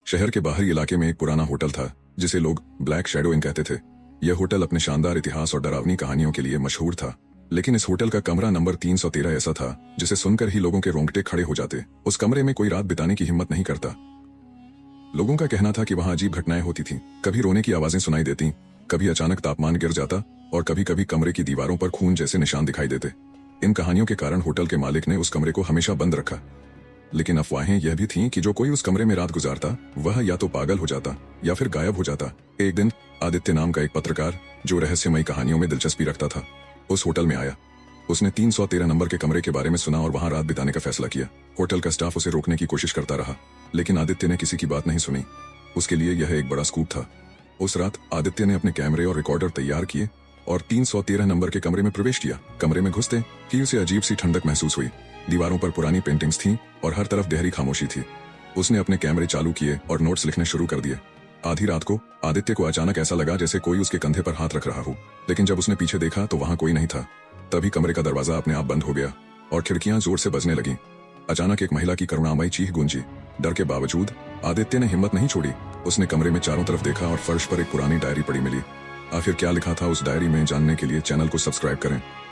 शहर के बाहरी इलाके में एक पुराना होटल था जिसे लोग ब्लैक शैडो इन कहते थे। यह होटल अपने शानदार इतिहास और डरावनी कहानियों के लिए मशहूर था। लेकिन इस होटल का कमरा नंबर 313 ऐसा था जिसे सुनकर ही लोगों के रोंगटे खड़े हो जाते। उस कमरे में कोई रात बिताने की हिम्मत नहीं करता। लोगों का कहना था कि वहां अजीब घटनाएं होती थीं। कभी रोने की आवाजें सुनाई देती, कभी अचानक तापमान गिर जाता और कभी कभी कमरे की दीवारों पर खून जैसे निशान दिखाई देते। इन कहानियों के कारण होटल के मालिक ने उस कमरे को हमेशा बंद रखा। लेकिन अफवाहें यह भी थीं कि जो कोई उस कमरे में रात गुजारता वह या तो पागल हो जाता या फिर गायब हो जाता। एक दिन आदित्य नाम का एक पत्रकार, जो रहस्यमयी कहानियों में दिलचस्पी रखता था, उस होटल में आया। उसने 313 नंबर के कमरे के बारे में सुना और वहां रात बिताने का फैसला किया। होटल का स्टाफ उसे रोकने की कोशिश करता रहा, लेकिन आदित्य ने किसी की बात नहीं सुनी। उसके लिए यह एक बड़ा स्कूप था। उस रात आदित्य ने अपने कैमरे और रिकॉर्डर तैयार किए और 313 नंबर के कमरे में प्रवेश किया। कमरे में घुसते ही उसे अजीब सी ठंडक महसूस हुई। दीवारों पर पुरानी पेंटिंग्स थीं और हर तरफ गहरी खामोशी थी। उसने अपने कैमरे चालू किए और नोट्स लिखने शुरू कर दिए। आधी रात को आदित्य को अचानक ऐसा लगा जैसे कोई उसके कंधे पर हाथ रख रहा हो, लेकिन जब उसने पीछे देखा तो वहां कोई नहीं था। तभी कमरे का दरवाजा अपने आप बंद हो गया और खिड़कियां जोर से बजने लगीं। अचानक एक महिला की करुणामयी चीख गूंजी। डर के बावजूद आदित्य ने हिम्मत नहीं छोड़ी। उसने कमरे में चारों तरफ देखा और फर्श पर एक पुरानी डायरी पड़ी मिली। आखिर क्या लिखा था उस डायरी में, जानने के लिए चैनल को सब्सक्राइब करें।